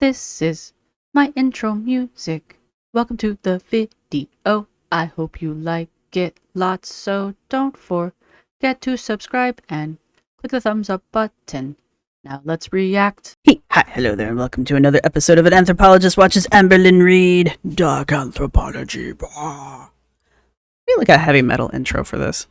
This is my intro music. Welcome to the video. I hope you like it lots, so don't forget to subscribe and click the thumbs up button. Now let's react. Hey, hi, hello there, and welcome to another episode of An Anthropologist Watches Amberlynn read Dark Anthropology. I feel like a heavy metal intro for this.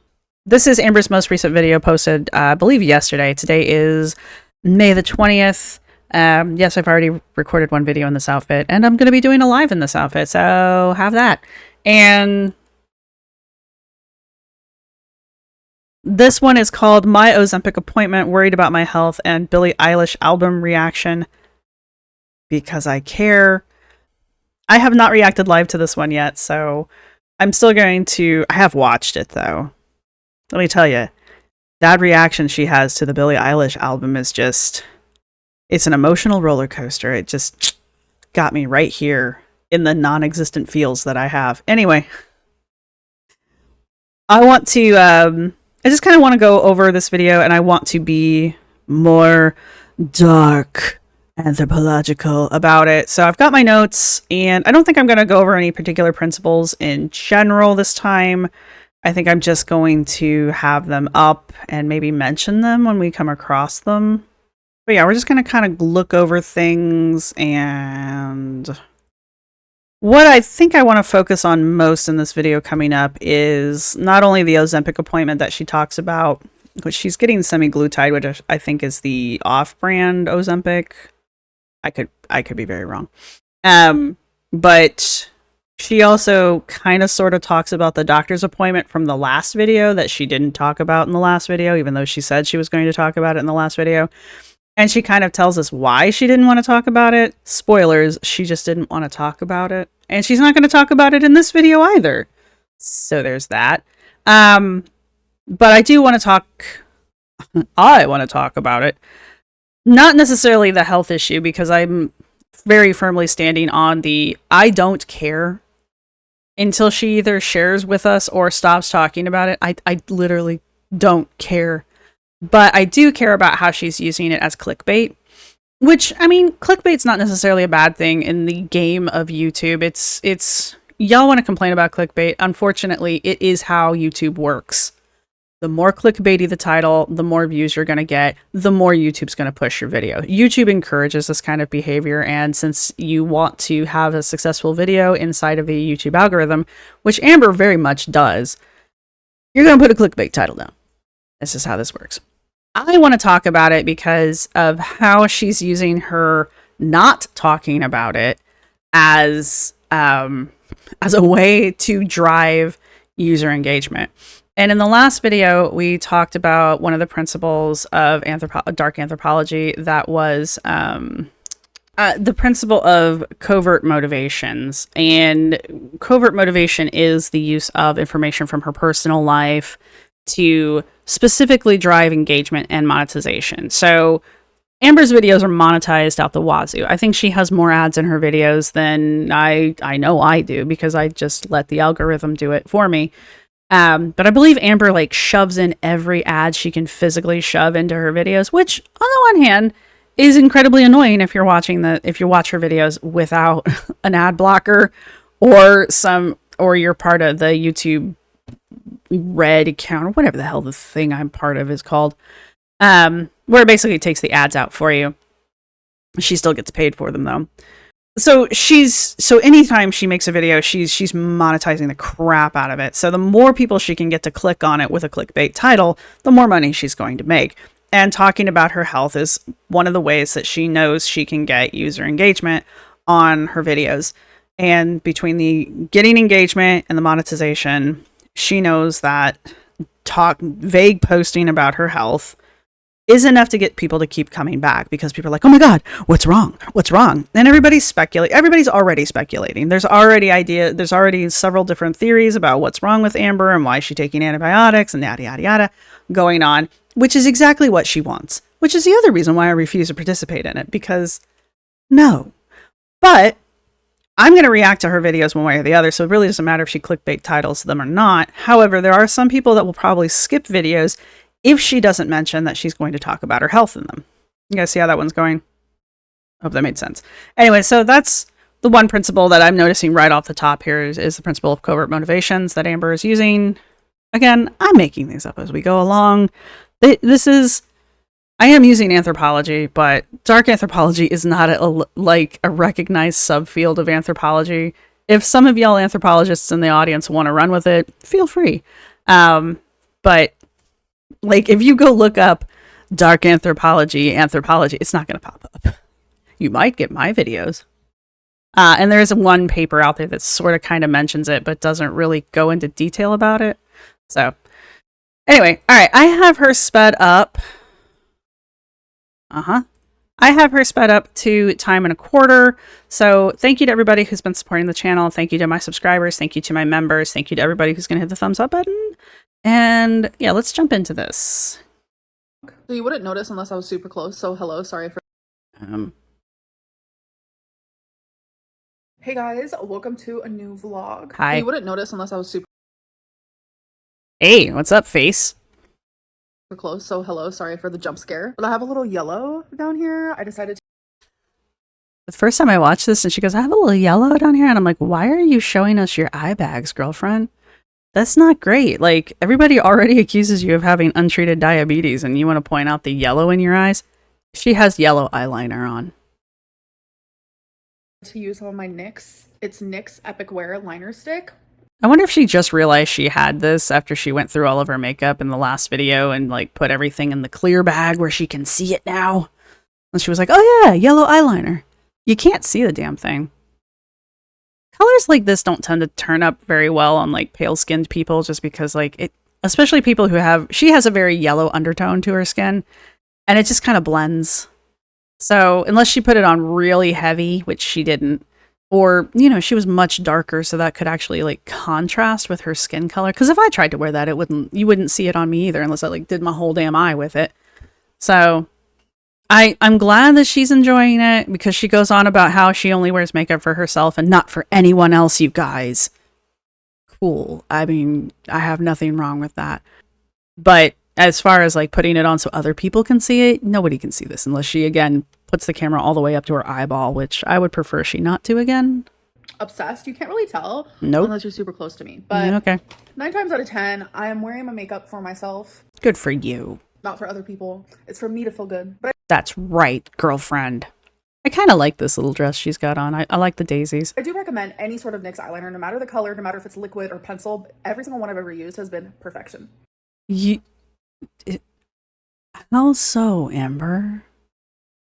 This is Amber's most recent video posted, I believe yesterday. Today is May the 20th. Yes, I've already recorded one video in this outfit, and I'm going to be doing a live in this outfit, so have that. And this one is called My Ozempic Appointment, Worried About My Health, and Billie Eilish Album Reaction. Because I care. I have not reacted live to this one yet, so I'm still going to... I have watched it, though. Let me tell you, that reaction she has to the Billie Eilish album is just... It's an emotional roller coaster. It just got me right here in the non-existent feels that I have. Anyway, I want to... I just kind of want to go over this video, and I want to be more dark anthropological about it. So I've got my notes, and I don't think I'm going to go over any particular principles in general this time. I think I'm just going to have them up and maybe mention them when we come across them. But yeah, we're just going to kind of look over things, and what I think I want to focus on most in this video coming up is not only the Ozempic appointment that she talks about, which she's getting semaglutide, which I think is the off-brand Ozempic. I could be very wrong. But she also kind of sort of talks about the doctor's appointment from the last video that she didn't talk about in the last video, even though she said she was going to talk about it in the last video. And she kind of tells us why she didn't want to talk about it. Spoilers, she just didn't want to talk about it. And she's not going to talk about it in this video either. So there's that. But I do want to talk... I want to talk about it. Not necessarily the health issue, because I'm very firmly standing on the I don't care until she either shares with us or stops talking about it. I literally don't care. But I do care about how she's using it as clickbait, which, I mean, clickbait's not necessarily a bad thing in the game of YouTube. It's y'all want to complain about clickbait. Unfortunately, it is how YouTube works. The more clickbaity the title, the more views you're going to get, the more YouTube's going to push your video. YouTube encourages this kind of behavior, and since you want to have a successful video inside of the YouTube algorithm, which Amber very much does, you're going to put a clickbait title down. This is how this works. I want to talk about it because of how she's using her not talking about it as a way to drive user engagement. And in the last video, we talked about one of the principles of dark anthropology that was the principle of covert motivations. And covert motivation is the use of information from her personal life to specifically drive engagement and monetization. So Amber's videos are monetized out the wazoo. I think she has more ads in her videos than I know I do, because I just let the algorithm do it for me. But I believe Amber like shoves in every ad she can physically shove into her videos, which on the one hand is incredibly annoying if you watch her videos without an ad blocker or you're part of the YouTube Red account or whatever the hell the thing I'm part of is called, where it basically takes the ads out for you. She still gets paid for them though. So anytime she makes a video, she's monetizing the crap out of it. So the more people she can get to click on it with a clickbait title, the more money she's going to make. And talking about her health is one of the ways that she knows she can get user engagement on her videos. And between the getting engagement and the monetization, she knows that vague posting about her health is enough to get people to keep coming back, because people are like, oh my God, what's wrong? What's wrong? And everybody's already speculating. There's already several different theories about what's wrong with Amber and why she's taking antibiotics and yada, yada, yada going on, which is exactly what she wants, which is the other reason why I refuse to participate in it, because no. But I'm going to react to her videos one way or the other, so it really doesn't matter if she clickbait titles them or not. However, there are some people that will probably skip videos if she doesn't mention that she's going to talk about her health in them. You guys see how that one's going? Hope that made sense. Anyway, so that's the one principle that I'm noticing right off the top here is the principle of covert motivations that Amber is using. Again, I'm making these up as we go along. I am using anthropology, but dark anthropology is not a recognized subfield of anthropology. If some of y'all anthropologists in the audience want to run with it, feel free. But like, if you go look up dark anthropology, it's not going to pop up. You might get my videos. And there is one paper out there that sort of kind of mentions it, but doesn't really go into detail about it. So anyway, all right, I have her sped up. I have her sped up to time and a quarter. So thank you to everybody who's been supporting the channel. Thank you to my subscribers. Thank you to my members. Thank you to everybody who's going to hit the thumbs up button. And yeah, let's jump into this. So you wouldn't notice unless I was super close. So hello, sorry for... Hey guys, welcome to a new vlog. Hi. So you wouldn't notice unless I was super Hey, what's up, face? close. So hello, sorry for the jump scare. But I have a little yellow down here. I decided to... The first time I watched this and she goes, I have a little yellow down here. And I'm like, why are you showing us your eye bags, girlfriend? That's not great. Like, everybody already accuses you of having untreated diabetes and you want to point out the yellow in your eyes. She has yellow eyeliner on. To use some of my NYX. It's NYX Epic Wear liner stick. I wonder if she just realized she had this after she went through all of her makeup in the last video and like put everything in the clear bag where she can see it now. And she was like, oh yeah, yellow eyeliner. You can't see the damn thing. Colors like this don't tend to turn up very well on like pale skinned people just because like it, especially people who she has a very yellow undertone to her skin and it just kind of blends. So unless she put it on really heavy, which she didn't, or, you know, she was much darker, so that could actually like contrast with her skin color. Because if I tried to wear that, you wouldn't see it on me either, unless I like did my whole damn eye with it. So I'm glad that she's enjoying it because she goes on about how she only wears makeup for herself and not for anyone else, you guys. Cool. I mean, I have nothing wrong with that. But as far as like putting it on so other people can see it, nobody can see this unless she, again, puts the camera all the way up to her eyeball, which I would prefer she not to again. Obsessed. You can't really tell. Nope. Unless you're super close to me. But okay. 9 times out of 10, I am wearing my makeup for myself. Good for you. Not for other people. It's for me to feel good. But That's right, girlfriend. I kind of like this little dress she's got on. I like the daisies. I do recommend any sort of NYX eyeliner, no matter the color, no matter if it's liquid or pencil. Every single one I've ever used has been perfection. How so, Amber?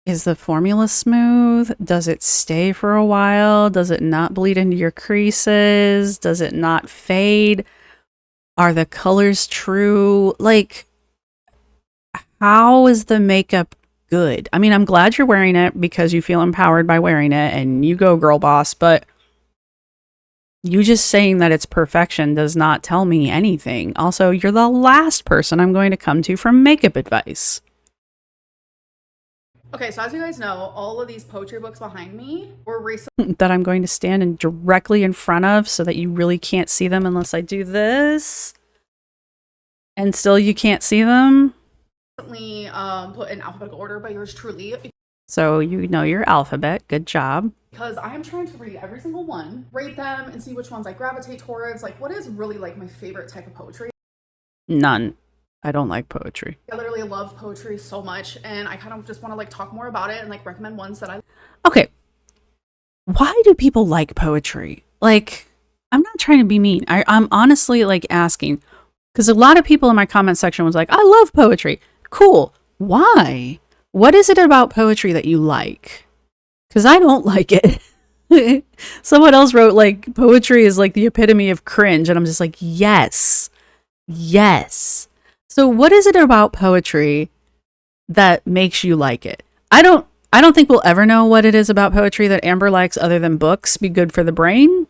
Is the formula smooth? Does it stay for a while? Does it not bleed into your creases? Does it not fade? Are the colors true? Like, how is the makeup good? I mean, I'm glad you're wearing it because you feel empowered by wearing it and you go girl boss, but you just saying that it's perfection does not tell me anything. Also, you're the last person I'm going to come to for makeup advice. Okay, so as you guys know, all of these poetry books behind me were recently... that I'm going to stand directly in front of so that you really can't see them unless I do this. And still you can't see them. put in alphabetical order by yours truly. So you know your alphabet. Good job. Because I am trying to read every single one, rate them, and see which ones I gravitate towards. Like, what is really like my favorite type of poetry? None. I don't like poetry. I literally love poetry so much, and I kind of just want to like talk more about it and like recommend ones that I... Okay. Why do people like poetry? Like, I'm not trying to be mean. I'm honestly like asking, because a lot of people in my comment section was like, I love poetry. Cool. Why? What is it about poetry that you like? Because I don't like it. Someone else wrote like poetry is like the epitome of cringe, and I'm just like, yes. Yes. So what is it about poetry that makes you like it? I don't think we'll ever know what it is about poetry that Amber likes other than books be good for the brain.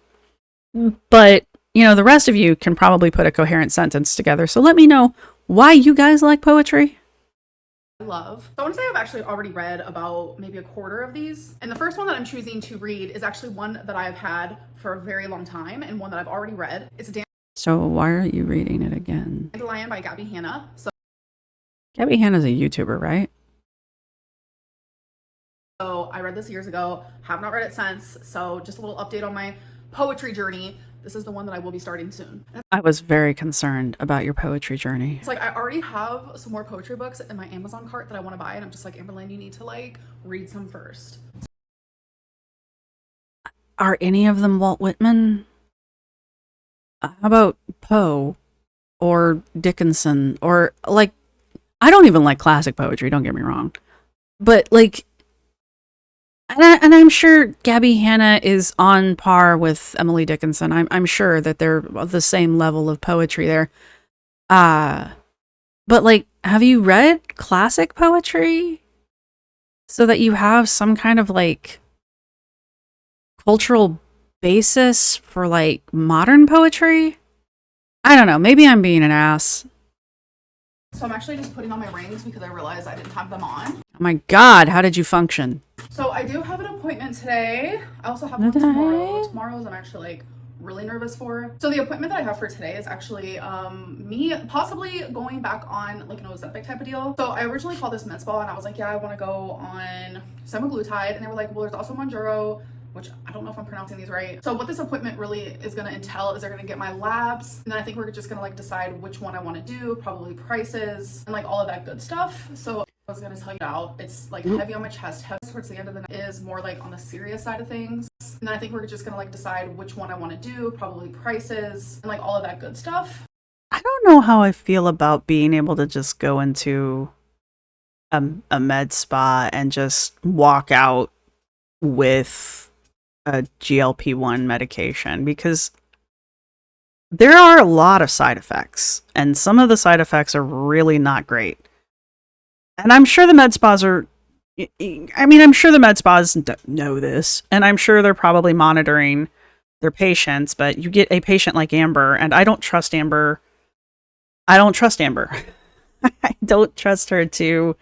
But, you know, the rest of you can probably put a coherent sentence together. So let me know why you guys like poetry. Love. So I want to say I've actually already read about maybe a quarter of these. And the first one that I'm choosing to read is actually one that I've had for a very long time and one that I've already read. It's So why are you reading it again? Dandelion by Gabby Hanna. So Gabby Hanna's a YouTuber, right? So I read this years ago, have not read it since. So just a little update on my poetry journey. This is the one that I will be starting soon. I was very concerned about your poetry journey. It's like I already have some more poetry books in my Amazon cart that I want to buy, and I'm just like, Amberlynn, you need to like read some first. Are any of them Walt Whitman? How about Poe or Dickinson? Or like, I don't even like classic poetry, don't get me wrong. But like, and I'm sure Gabby Hanna is on par with Emily Dickinson. I'm sure that they're the same level of poetry there. But like, have you read classic poetry so that you have some kind of like cultural basis for like modern poetry? I don't know. Maybe I'm being an ass. So I'm actually just putting on my rings because I realized I didn't have them on. Oh my God, how did you function? So I do have an appointment today. I also have one tomorrow. Tomorrow's I'm actually like really nervous for. So the appointment that I have for today is actually me possibly going back on like an Ozempic type of deal. So I originally called this med spa and I was like, yeah, I want to go on semaglutide, and they were like, well, there's also Mounjaro, which I don't know if I'm pronouncing these right. So what this appointment really is going to entail is they're going to get my labs, and then I think we're just going to like decide which one I want to do, probably prices and like all of that good stuff. So I was going to tell you out, it's like heavy on my chest, heavy towards the end of the night, is more like on the serious side of things. And then I think we're just going to like decide which one I want to do, probably prices and like all of that good stuff. I don't know how I feel about being able to just go into a med spa and just walk out with a GLP-1 medication, because there are a lot of side effects, and some of the side effects are really not great. And I'm sure the med spas are, I mean, I'm sure the med spas know this, and I'm sure they're probably monitoring their patients, but you get a patient like Amber, and I don't trust Amber. I don't trust Amber. I don't trust her to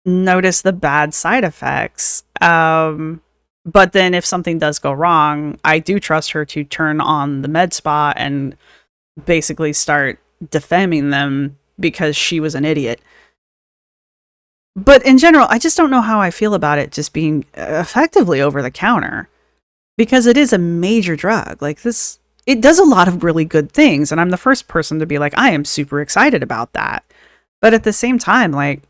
notice the bad side effects. But then if something does go wrong, I do trust her to turn on the med spa and basically start defaming them because she was an idiot. But in general, I just don't know how I feel about it just being effectively over the counter, because it is a major drug. Like this, it does a lot of really good things, and I'm the first person to be like, I am super excited about that. But at the same time, like,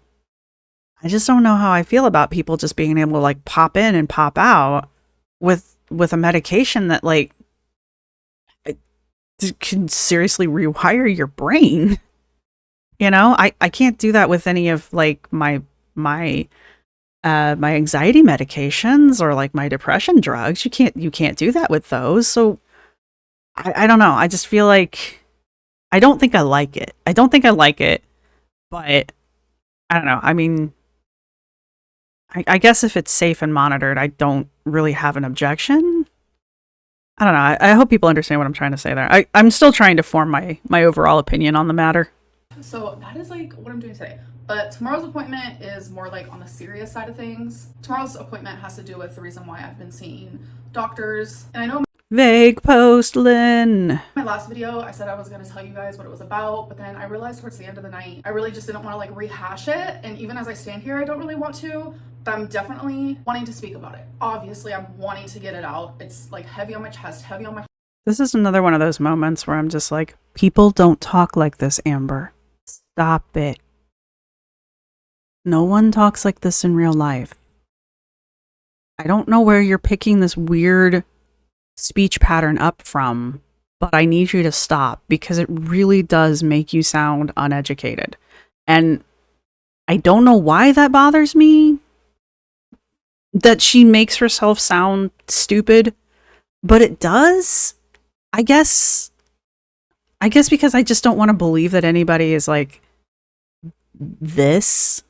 I just don't know how I feel about people just being able to like pop in and pop out with a medication that like it can seriously rewire your brain. You know, I can't do that with any of like my anxiety medications or like my depression drugs. You can't do that with those. So I don't know. I just feel like I don't think I like it. I don't think I like it, but I don't know. I mean, I guess if it's safe and monitored, I don't really have an objection. I don't know. I hope people understand what I'm trying to say there. I'm still trying to form my overall opinion on the matter. So that is like what I'm doing today. But tomorrow's appointment is more like on the serious side of things. Tomorrow's appointment has to do with the reason why I've been seeing doctors. And I know Vague post, Lynn. my last video, I said I was going to tell you guys what it was about, but then I realized towards the end of the night, I really just didn't want to like rehash it. And even as I stand here, I don't really want to, but I'm definitely wanting to speak about it. Obviously, I'm wanting to get it out. It's like heavy on my chest, heavy on my... This is another one of those moments where I'm just like, people don't talk like this, Amber. Stop it. No one talks like this in real life. I don't know where you're picking this weird speech pattern up from, but I need you to stop, because it really does make you sound uneducated. And I don't know why that bothers me, that she makes herself sound stupid, but it does. I guess because I just don't want to believe that anybody is like this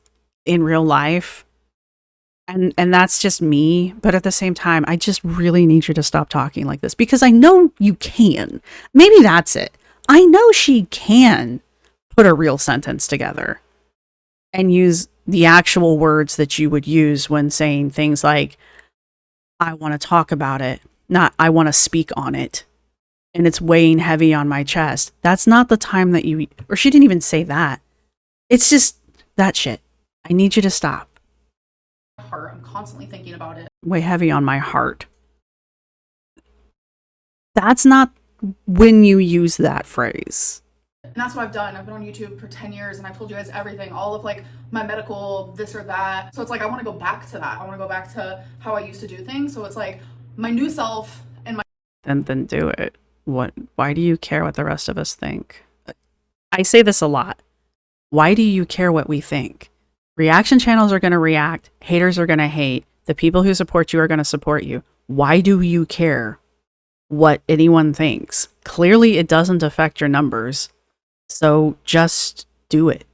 in real life. And that's just me. But at the same time, I just really need you to stop talking like this, because I know you can. Maybe that's it. I know she can put a real sentence together and use the actual words that you would use when saying things like, I want to talk about it, not I want to speak on it, and it's weighing heavy on my chest. That's not the time that you, or she didn't even say that. It's just that shit. I need you to stop. heart. I'm constantly thinking about it. Weigh heavy on my heart. That's not when you use that phrase. And that's what I've done. I've been on YouTube for 10 years and I've told you guys everything, all of like my medical, this or that. So it's like, I want to go back to that. I want to go back to how I used to do things. So it's like my new self and my. And then do it. Why do you care what the rest of us think? I say this a lot. Why do you care what we think? Reaction channels are going to react. Haters are going to hate. The people who support you are going to support you. Why do you care what anyone thinks? Clearly, it doesn't affect your numbers. So just do it.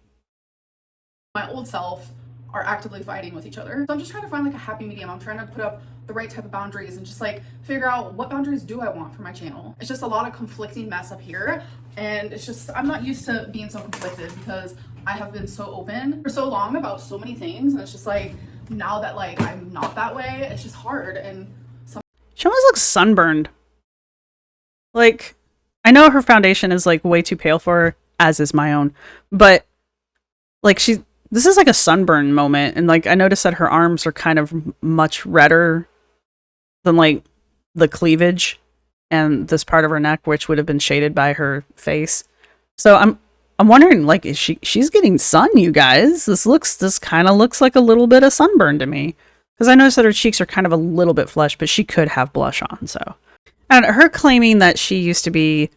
My old self are actively fighting with each other. So I'm just trying to find like a happy medium. I'm trying to put up the right type of boundaries and just like figure out what boundaries do I want for my channel. It's just a lot of conflicting mess up here. And it's just, I'm not used to being so conflicted because I have been so open for so long about so many things. And it's just like, now that like I'm not that way, it's just hard. And she almost looks sunburned. Like, I know her foundation is like way too pale for her, as is my own, but like this is like a sunburn moment. And like, I noticed that her arms are kind of much redder than like the cleavage and this part of her neck, which would have been shaded by her face. So I'm wondering, like, is she's getting sun, you guys? This kind of looks like a little bit of sunburn to me. Because I noticed that her cheeks are kind of a little bit flushed, but she could have blush on, so. And her claiming that she used to be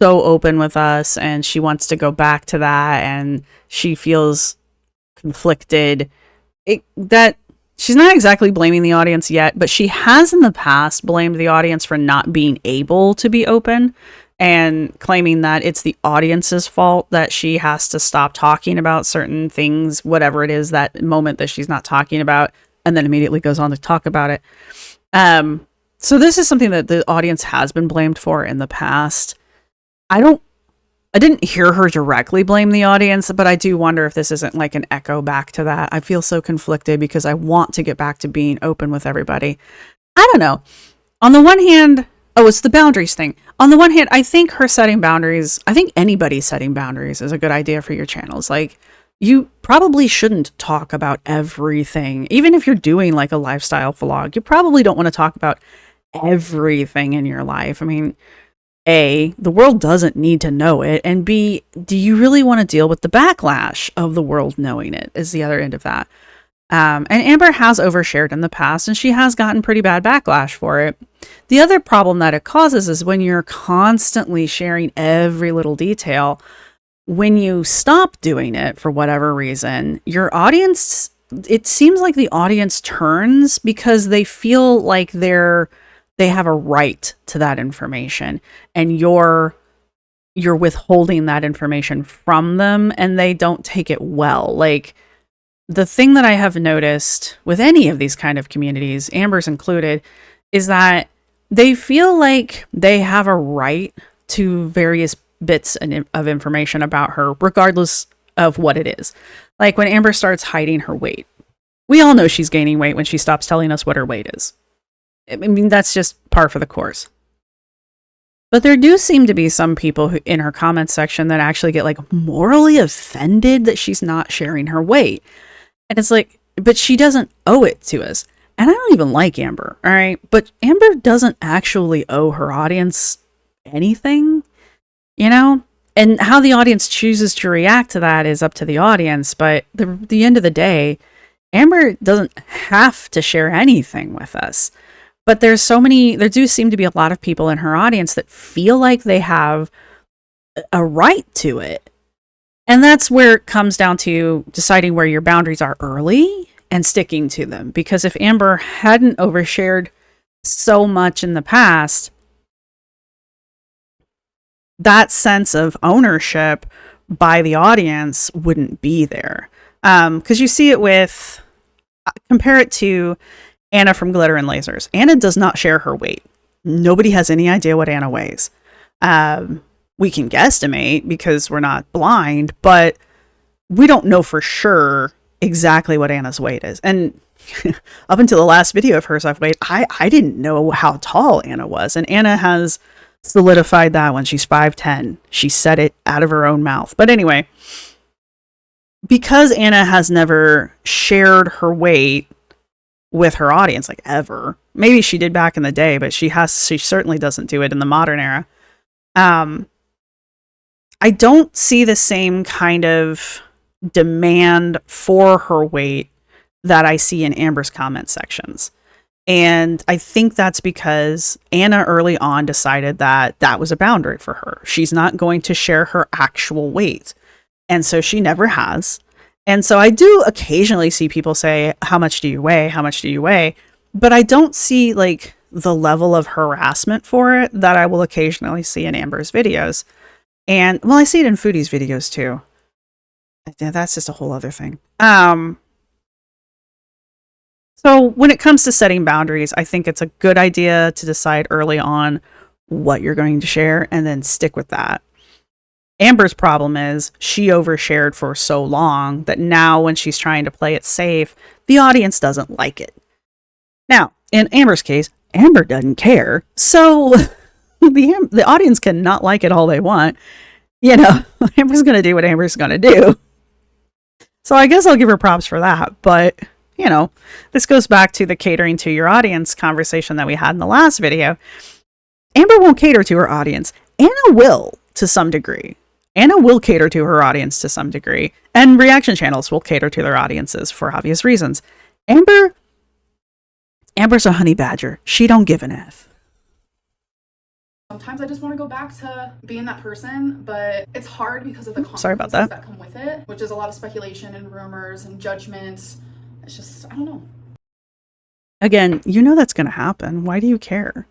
so open with us and she wants to go back to that and she feels conflicted. That she's not exactly blaming the audience yet, but she has in the past blamed the audience for not being able to be open and claiming that it's the audience's fault that she has to stop talking about certain things, whatever it is, that moment that she's not talking about, and then immediately goes on to talk about it. So this is something that the audience has been blamed for in the past. I didn't hear her directly blame the audience, but I do wonder if this isn't like an echo back to that. I feel so conflicted because I want to get back to being open with everybody. I don't know. On the one hand, it's the boundaries thing. On the one hand, I think her setting boundaries, I think anybody setting boundaries is a good idea for your channels. Like, you probably shouldn't talk about everything. Even if you're doing like a lifestyle vlog, you probably don't want to talk about everything in your life. I mean, A, the world doesn't need to know it. And B, do you really want to deal with the backlash of the world knowing it is the other end of that. And Amber has overshared in the past and she has gotten pretty bad backlash for it. The other problem that it causes is when you're constantly sharing every little detail, when you stop doing it for whatever reason, your audience, it seems like the audience turns because they feel like they have a right to that information and you're withholding that information from them and they don't take it well. Like, the thing that I have noticed with any of these kind of communities, Amber's included, is that they feel like they have a right to various bits of information about her, regardless of what it is. Like when Amber starts hiding her weight, we all know she's gaining weight when she stops telling us what her weight is. I mean, that's just par for the course. But there do seem to be some people who, in her comments section, that actually get like morally offended that she's not sharing her weight. And it's like, but she doesn't owe it to us. And I don't even like Amber, all right? But Amber doesn't actually owe her audience anything, you know? And how the audience chooses to react to that is up to the audience. But the end of the day, Amber doesn't have to share anything with us. But there do seem to be a lot of people in her audience that feel like they have a right to it. And that's where it comes down to deciding where your boundaries are early and sticking to them. Because if Amber hadn't overshared so much in the past, that sense of ownership by the audience wouldn't be there. Because you see it with, compare it to Anna from Glitter and Lasers. Anna does not share her weight. Nobody has any idea what Anna weighs. We can guesstimate because we're not blind, but we don't know for sure exactly what Anna's weight is. And up until the last video of hers I've weighed, I didn't know how tall Anna was. And Anna has solidified that when she's 5'10". She said it out of her own mouth. But anyway, because Anna has never shared her weight with her audience, like ever. Maybe she did back in the day, but she certainly doesn't do it in the modern era. I don't see the same kind of demand for her weight that I see in Amber's comment sections. And I think that's because Anna early on decided that that was a boundary for her. She's not going to share her actual weight. And so she never has. And so I do occasionally see people say, how much do you weigh? How much do you weigh? But I don't see like the level of harassment for it that I will occasionally see in Amber's videos. And well, I see it in Foodie's videos too. That's just a whole other thing. So when it comes to setting boundaries, I think it's a good idea to decide early on what you're going to share and then stick with that. Amber's problem is she overshared for so long that now when she's trying to play it safe, the audience doesn't like it. Now, in Amber's case, Amber doesn't care. So the audience can not like it all they want. You know, Amber's going to do what Amber's going to do. So I guess I'll give her props for that. But, you know, this goes back to the catering to your audience conversation that we had in the last video. Amber won't cater to her audience. Anna will to some degree. Anna will cater to her audience to some degree. And reaction channels will cater to their audiences for obvious reasons. Amber's a honey badger. She don't give an F. Sometimes I just want to go back to being that person, but it's hard because of the Sorry about consequences that. that come with it, which is a lot of speculation and rumors and judgments. It's just, I don't know. Again, you know that's going to happen. Why do you care?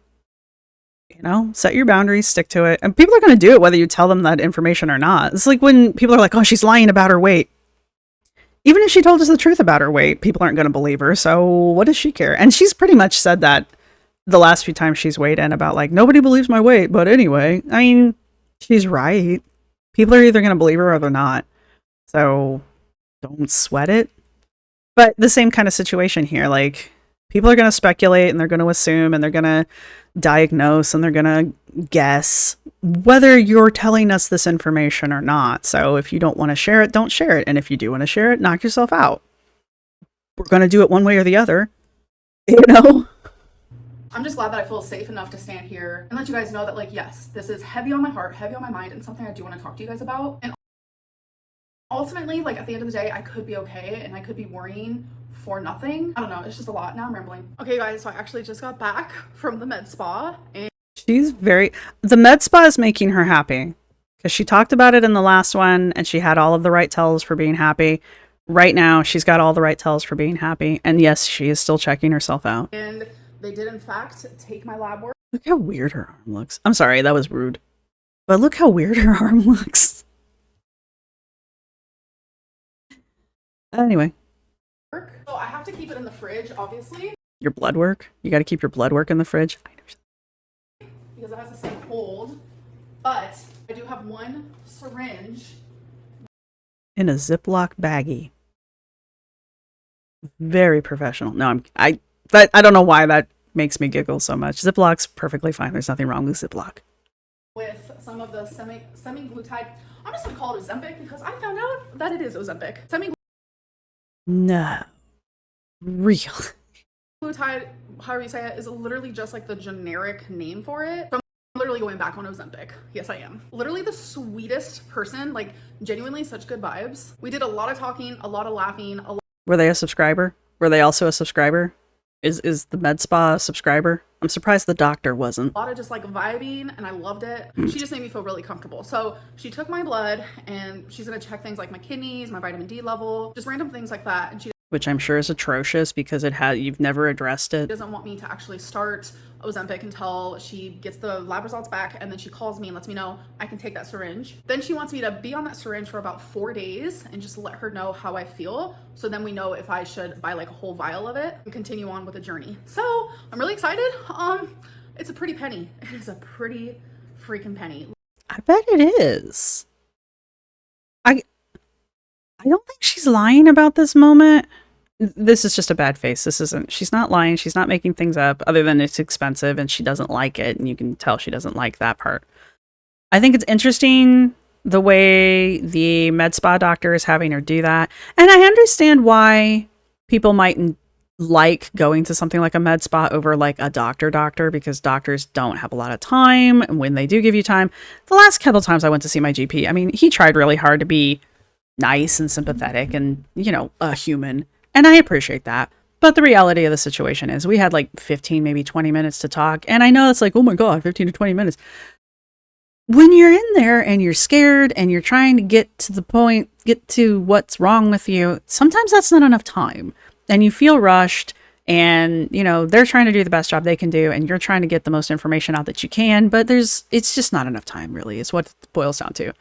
You know, set your boundaries, stick to it. And people are going to do it whether you tell them that information or not. It's like when people are like, oh, she's lying about her weight. Even if she told us the truth about her weight, people aren't going to believe her. So what does she care? And she's pretty much said that the last few times she's weighed in about like, nobody believes my weight. But anyway, I mean, she's right. People are either going to believe her or they're not. So don't sweat it. But the same kind of situation here, like people are going to speculate and they're going to assume and they're going to diagnose and they're going to guess whether you're telling us this information or not. So if you don't want to share it, don't share it. And if you do want to share it, knock yourself out. We're going to do it one way or the other, you know? I'm just glad that I feel safe enough to stand here and let you guys know that, like, yes, this is heavy on my heart, heavy on my mind, and something I do want to talk to you guys about. And ultimately, like, at the end of the day, I could be okay and I could be worrying for nothing. I don't know. It's just a lot. Now I'm rambling. Okay, guys, so I actually just got back from the med spa and the med spa is making her happy because she talked about it in the last one and she had all of the right tells for being happy. Right now, she's got all the right tells for being happy. And yes, she is still checking herself out. and they did, in fact, take my lab work. Look how weird her arm looks. I'm sorry, that was rude. But look how weird her arm looks. Anyway. So I have to keep it in the fridge, obviously. Your blood work? You got to keep your blood work in the fridge? I know. Because it has to stay cold. But I do have one syringe. In a Ziploc baggie. Very professional. No, I don't know why that makes me giggle so much. Ziplocs perfectly fine. There's nothing wrong with Ziploc. With some of the semi-glutide. I'm just gonna call it Ozempic because I found out that it is Ozempic. No. Real. Glutide, however you say it, is literally just like the generic name for it. So I'm literally going back on Ozempic. Yes, I am. Literally the sweetest person, like genuinely such good vibes. We did a lot of talking, a lot of laughing, a lot. Were they a subscriber? Were they also a subscriber? Is the med spa a subscriber? I'm surprised the doctor wasn't. A lot of just like vibing, and I loved it. She just made me feel really comfortable. So she took my blood and she's gonna check things like my kidneys, my vitamin D level, just random things like that. And she Which I'm sure is atrocious because you've never addressed it. doesn't want me to actually start Ozempic until she gets the lab results back, and then she calls me and lets me know I can take that syringe. Then she wants me to be on that syringe for about 4 days and just let her know how I feel. So then we know if I should buy like a whole vial of it and continue on with the journey. So I'm really excited. It's a pretty penny. It is a pretty freaking penny. I bet it is. I don't think she's lying about this moment. This is just a bad face. She's not lying. She's not making things up other than it's expensive and she doesn't like it. And you can tell she doesn't like that part. I think it's interesting the way the med spa doctor is having her do that. And I understand why people might like going to something like a med spa over like a doctor, because doctors don't have a lot of time. And when they do give you time, the last couple times I went to see my GP, I mean, he tried really hard to be nice and sympathetic and, you know, a human. And I appreciate that. But the reality of the situation is we had like 15, maybe 20 minutes to talk. And I know it's like, oh my God, 15 to 20 minutes. When you're in there and you're scared and you're trying to get to the point, get to what's wrong with you, sometimes that's not enough time. And you feel rushed and, you know, they're trying to do the best job they can do and you're trying to get the most information out that you can, but it's just not enough time really is what it boils down to.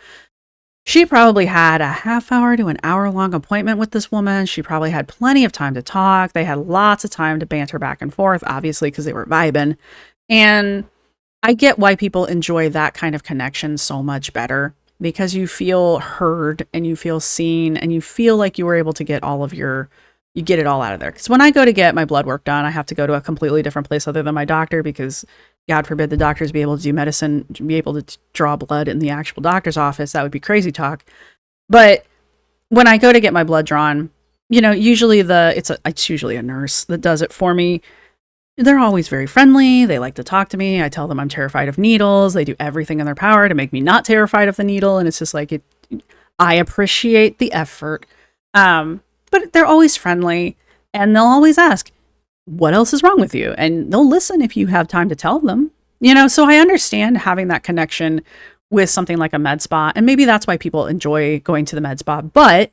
She probably had a half hour to an hour long appointment with this woman. She probably had plenty of time to talk. They had lots of time to banter back and forth, obviously, because they were vibing. And I get why people enjoy that kind of connection so much better, because you feel heard and you feel seen and you feel like you were able to get you get it all out of there. Because when I go to get my blood work done, I have to go to a completely different place other than my doctor, because God forbid the doctors be able to do medicine, be able to draw blood in the actual doctor's office. That would be crazy talk. But when I go to get my blood drawn, you know, usually it's usually a nurse that does it for me. They're always very friendly. They like to talk to me. I tell them I'm terrified of needles. They do everything in their power to make me not terrified of the needle. And it's just like, I appreciate the effort. But they're always friendly and they'll always ask, what else is wrong with you? And they'll listen if you have time to tell them, you know? So I understand having that connection with something like a med spa. And maybe that's why people enjoy going to the med spa, but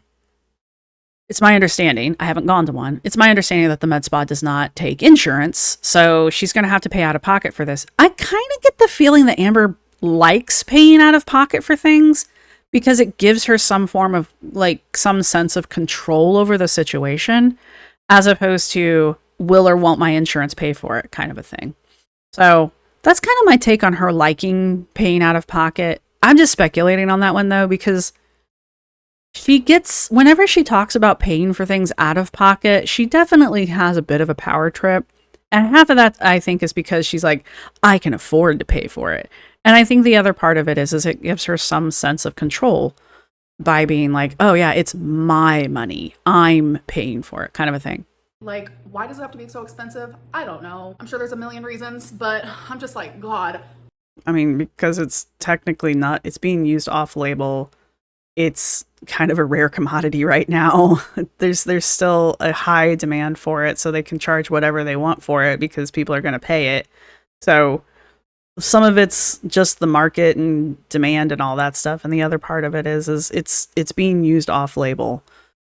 it's my understanding, I haven't gone to one, it's my understanding that the med spa does not take insurance. So she's going to have to pay out of pocket for this. I kind of get the feeling that Amber likes paying out of pocket for things, because it gives her some form of like some sense of control over the situation, as opposed to will or won't my insurance pay for it kind of a thing. So that's kind of my take on her liking paying out of pocket. I'm just speculating on that one though, because whenever she talks about paying for things out of pocket, she definitely has a bit of a power trip. And half of that, I think, is because she's like, I can afford to pay for it. And I think the other part of it is it gives her some sense of control by being like, oh yeah, it's my money. I'm paying for it kind of a thing. Like, why does it have to be so expensive? I don't know. I'm sure there's a million reasons, but I'm just like, God. I mean, because it's technically not, it's being used off label. It's kind of a rare commodity right now. There's still a high demand for it, so they can charge whatever they want for it because people are going to pay it. So some of it's just the market and demand and all that stuff, and the other part of it is it's being used off label,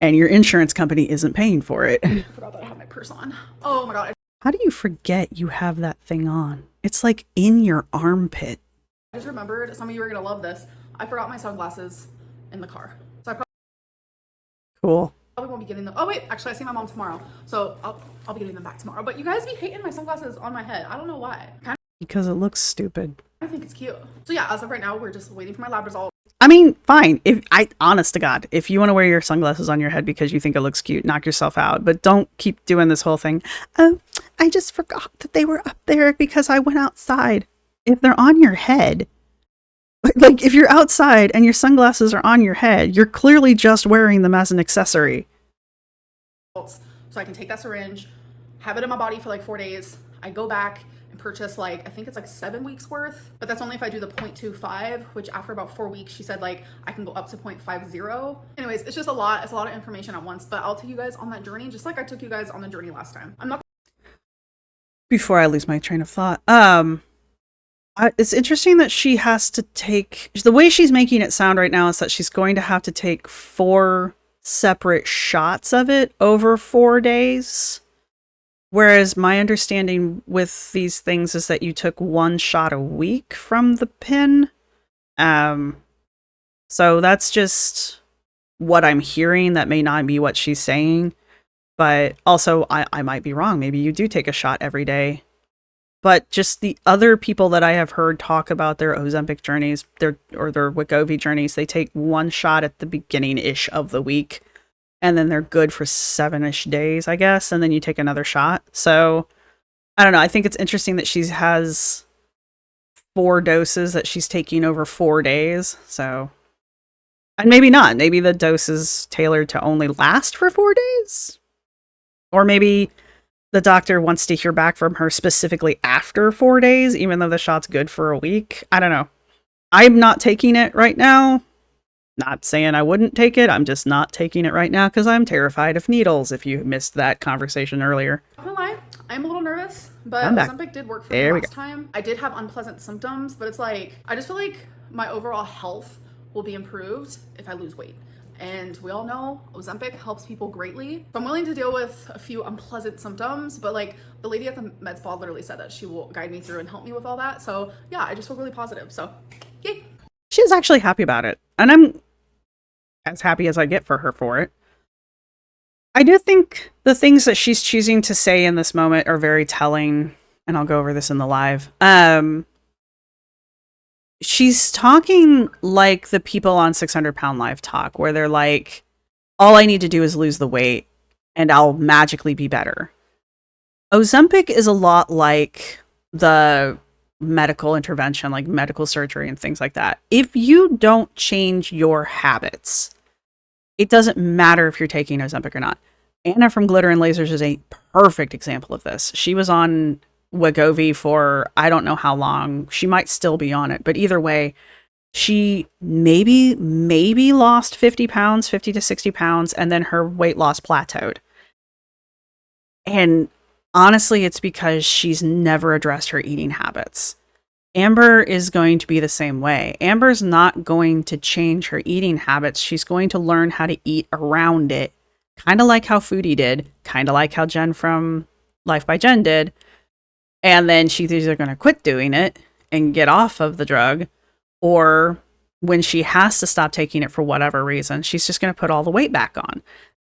and your insurance company isn't paying for it. I forgot that I have my purse on. Oh my God. How do you forget you have that thing on? It's like in your armpit. I just remembered, some of you are going to love this. I forgot my sunglasses in the car. So I Cool. probably won't be getting them. Oh wait, actually I see my mom tomorrow. So I'll be getting them back tomorrow. But you guys be hating my sunglasses on my head. I don't know why. Because it looks stupid. I think it's cute. So yeah, as of right now, we're just waiting for my lab result. I mean, fine. Honest to God, if you want to wear your sunglasses on your head because you think it looks cute, knock yourself out. But don't keep doing this whole thing. Oh, I just forgot that they were up there because I went outside. If they're on your head, like if you're outside and your sunglasses are on your head, you're clearly just wearing them as an accessory. So I can take that syringe, have it in my body for like 4 days. I go back and purchase like, I think it's like 7 weeks worth, but that's only if I do the 0.25, which after about 4 weeks, she said like I can go up to 0.50. Anyways, it's just a lot. It's a lot of information at once, but I'll take you guys on that journey, just like I took you guys on the journey last time. Before I lose my train of thought, it's interesting that she has to take, the way she's making it sound right now is that she's going to have to take 4 separate shots of it over 4 days. Whereas my understanding with these things is that you took 1 shot a week from the pin. So that's just what I'm hearing. That may not be what she's saying. But also, I might be wrong. Maybe you do take a shot every day. But just the other people that I have heard talk about their Ozempic journeys, their Wegovy journeys, they take 1 shot at the beginning-ish of the week. And then they're good for 7-ish days, I guess. And then you take another shot. So, I don't know. I think it's interesting that she has 4 doses that she's taking over 4 days. So, And maybe not. Maybe the dose is tailored to only last for 4 days. Or maybe the doctor wants to hear back from her specifically after 4 days, even though the shot's good for a week. I don't know. I'm not taking it right now. Not saying I wouldn't take it. I'm just not taking it right now because I'm terrified of needles, if you missed that conversation earlier. I'm not gonna lie, I'm a little nervous, but I'm back. Ozempic did work for me last time. I did have unpleasant symptoms, but it's like, I just feel like my overall health will be improved if I lose weight. And we all know Ozempic helps people greatly. So I'm willing to deal with a few unpleasant symptoms, but like the lady at the med spa literally said that she will guide me through and help me with all that. So yeah, I just feel really positive. So yay. She's actually happy about it. And I'm as happy as I get for her for it. I do think the things that she's choosing to say in this moment are very telling. And I'll go over this in the live. She's talking like the people on 600 Pound Live talk, where they're like, all I need to do is lose the weight and I'll magically be better. Ozempic is a lot like the medical intervention, like medical surgery and things like that. If you don't change your habits, it doesn't matter if you're taking Ozempic or not. Anna from Glitter and Lasers is a perfect example of this. She was on Wegovy for I don't know how long. She might still be on it, but either way, she maybe lost 50 pounds, 50 to 60 pounds, and then her weight loss plateaued. And honestly, it's because she's never addressed her eating habits. Amber is going to be the same way. Amber's not going to change her eating habits. She's going to learn how to eat around it. Kind of like how Foodie did. Kind of like how Jen from Life by Jen did. And then she's either going to quit doing it and get off of the drug, or when she has to stop taking it for whatever reason, she's just going to put all the weight back on.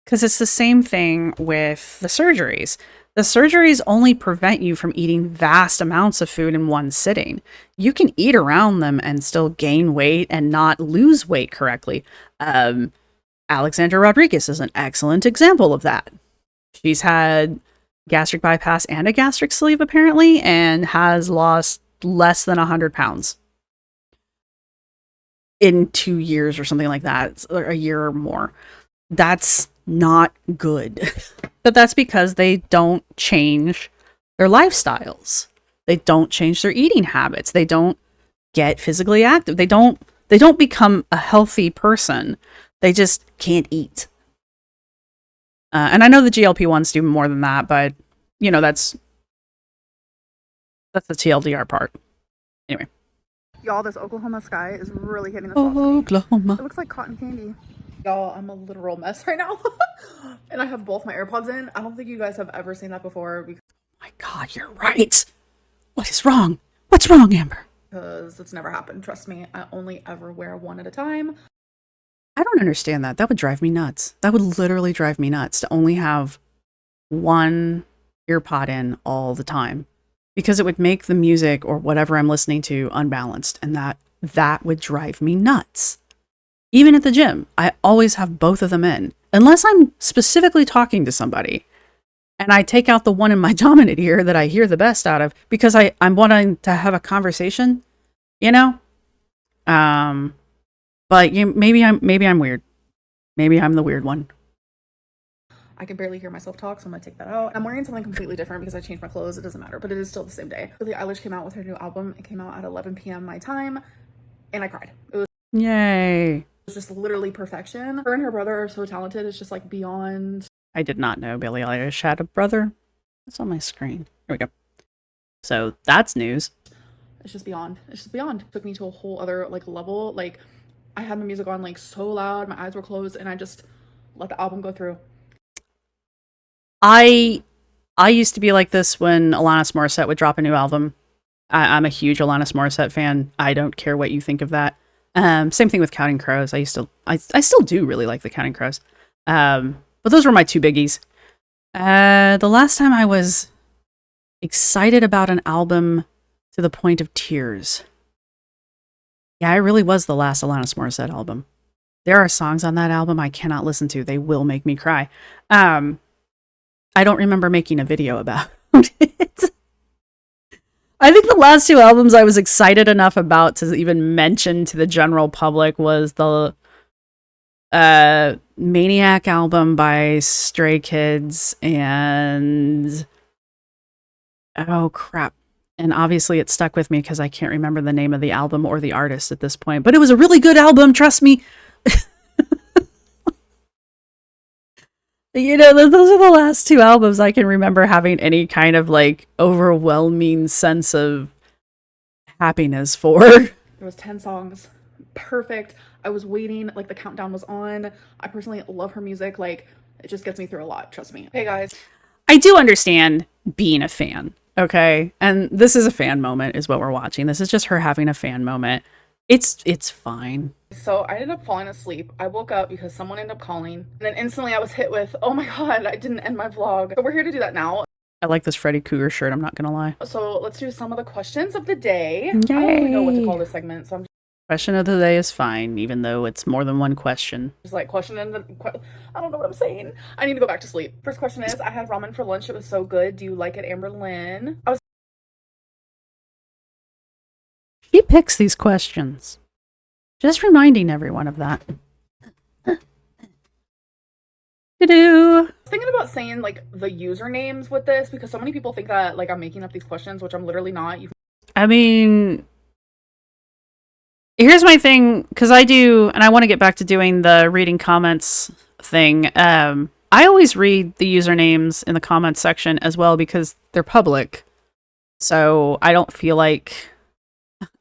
Because it's the same thing with the surgeries. The surgeries only prevent you from eating vast amounts of food in one sitting. You can eat around them and still gain weight and not lose weight correctly. Alexandra Rodriguez is an excellent example of that. She's had gastric bypass and a gastric sleeve apparently, and has lost less than 100 pounds in 2 years or something like that, or a year or more. That's not good. But that's because they don't change their lifestyles. They don't change their eating habits. They don't get physically active. They don't become a healthy person. They just can't eat. And I know the GLP-1s do more than that, but, you know, that's the TLDR part. Anyway. Y'all, this Oklahoma sky is really hitting the spot. Oklahoma. It looks like cotton candy. Y'all, I'm a literal mess right now. And I have both my AirPods in. I don't think you guys have ever seen that before. My God, you're right. What is wrong? What's wrong, Amber? Because it's never happened. Trust me, I only ever wear one at a time. I don't understand that. That would drive me nuts. That would literally drive me nuts to only have one earpod in all the time, because it would make the music or whatever I'm listening to unbalanced, and that would drive me nuts. Even at the gym, I always have both of them in, unless I'm specifically talking to somebody and I take out the one in my dominant ear that I hear the best out of, because I'm wanting to have a conversation, you know? But maybe I'm weird. Maybe I'm the weird one. I can barely hear myself talk, so I'm gonna take that out. I'm wearing something completely different because I changed my clothes. It doesn't matter, but it is still the same day. Billie Eilish came out with her new album. It came out at 11 p.m. my time, and I cried. It was Yay. just literally perfection. Her and her brother are so talented. It's just like beyond. I did not know Billie Eilish had a brother. It's on my screen. Here we go. So that's news. It's just beyond. It's just beyond. It took me to a whole other like level. Like, I had my music on like so loud, my eyes were closed, and I just let the album go through. I used to be like this when Alanis Morissette would drop a new album. I'm a huge Alanis Morissette fan. I don't care what you think of that. Same thing with Counting Crows. I still do really like the Counting Crows. But those were my two biggies. The last time I was excited about an album to the point of tears. Yeah, it really was the last Alanis Morissette album. There are songs on that album I cannot listen to. They will make me cry. I don't remember making a video about it. I think the last two albums I was excited enough about to even mention to the general public was the Maniac album by Stray Kids, and oh crap. And obviously it stuck with me because I can't remember the name of the album or the artist at this point, but it was a really good album, trust me. You know, those are the last two albums I can remember having any kind of like overwhelming sense of happiness for. There was 10 songs. Perfect. I was waiting, like the countdown was on. I personally love her music. Like, it just gets me through a lot, trust me. Hey guys. I do understand being a fan, okay? And this is a fan moment is what we're watching. This is just her having a fan moment. It's fine. So I ended up falling asleep. I woke up because someone ended up calling. And then instantly I was hit with, oh my god, I didn't end my vlog. So we're here to do that now. I like this Freddy Cougar shirt, I'm not gonna lie. So let's do some of the questions of the day. Yay. I don't really know what to call this segment, so I'm Question of the day is fine, even though it's more than one question. just like questioning I don't know what I'm saying. I need to go back to sleep. First question is, I had ramen for lunch. It was so good. Do you like it, Amberlynn? She picks these questions. Just reminding everyone of that. To-do. Thinking about saying like the usernames with this because so many people think that like I'm making up these questions, which I'm literally not. I mean, here's my thing, because I do, and I want to get back to doing the reading comments thing. I always read the usernames in the comments section as well because they're public. So I don't feel like,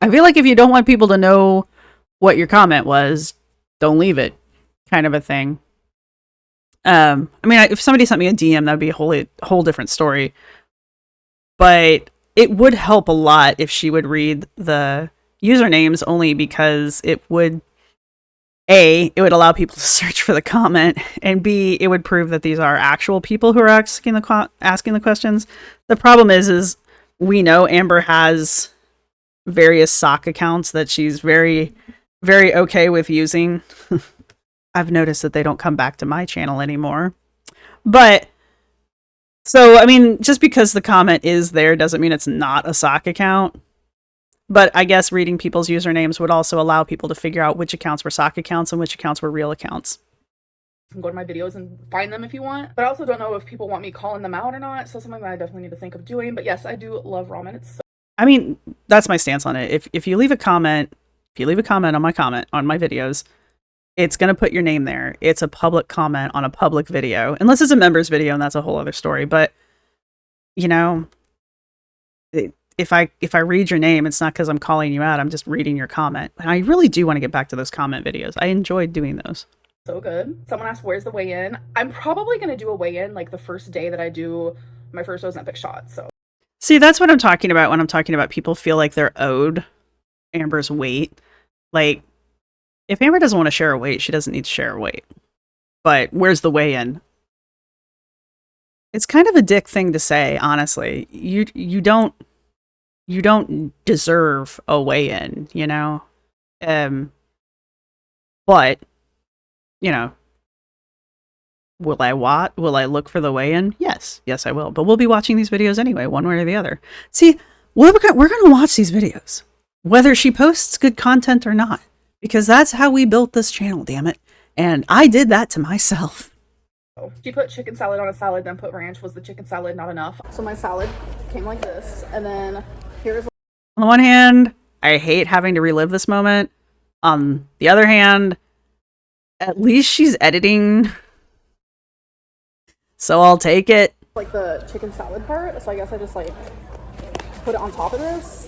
I feel like if you don't want people to know what your comment was, don't leave it, kind of a thing. I mean, if somebody sent me a DM, that'd be a whole different story. But it would help a lot if she would read the usernames, only because it would, A, it would allow people to search for the comment, and B, it would prove that these are actual people who are asking the questions. The problem is we know Amber has various sock accounts that she's very, very okay with using. I've noticed that they don't come back to my channel anymore. But, so, I mean, just because the comment is there doesn't mean it's not a sock account. But I guess reading people's usernames would also allow people to figure out which accounts were sock accounts and which accounts were real accounts. You can go to my videos and find them if you want. But I also don't know if people want me calling them out or not. So something that I definitely need to think of doing. But yes, I do love ramen. It's so I mean, that's my stance on it. If you leave a comment, on my videos, it's going to put your name there. It's a public comment on a public video. Unless it's a members video, and that's a whole other story. But, you know, if I read your name, it's not because I'm calling you out. I'm just reading your comment. And I really do want to get back to those comment videos. I enjoyed doing those. so good. Someone asked, where's the weigh-in? I'm probably going to do a weigh-in like the first day that I do my first Ozempic shot. So See, that's what I'm talking about when I'm talking about people feel like they're owed Amber's weight. Like, if Amber doesn't want to share her weight, she doesn't need to share her weight. But where's the weigh-in? It's kind of a dick thing to say, honestly. You don't deserve a weigh-in, you know? But, you know, will I look for the weigh-in? Yes, I will. But we'll be watching these videos anyway, one way or the other. See, we're gonna watch these videos, whether she posts good content or not, because that's how we built this channel, damn it. And I did that to myself. she put chicken salad on a salad, then put ranch. Was the chicken salad not enough? So my salad came like this, and then here's On the one hand, I hate having to relive this moment. On the other hand, at least she's editing, so I'll take it. like the chicken salad part. So I guess I just like put it on top of this.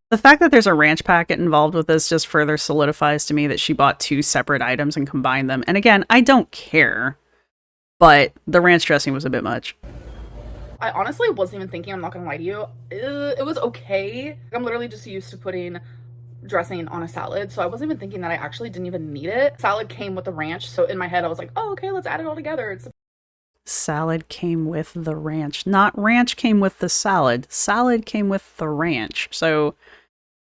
The fact that there's a ranch packet involved with this just further solidifies to me that she bought two separate items and combined them. And again, I don't care, but the ranch dressing was a bit much. I honestly wasn't even thinking, I'm not gonna lie to you. It was okay. I'm literally just used to putting dressing on a salad, so I wasn't even thinking that I actually didn't even need it. Salad came with the ranch, so in my head I was like, oh, okay, let's add it all together. It's Salad came with the ranch. Not ranch came with the salad. Salad came with the ranch. So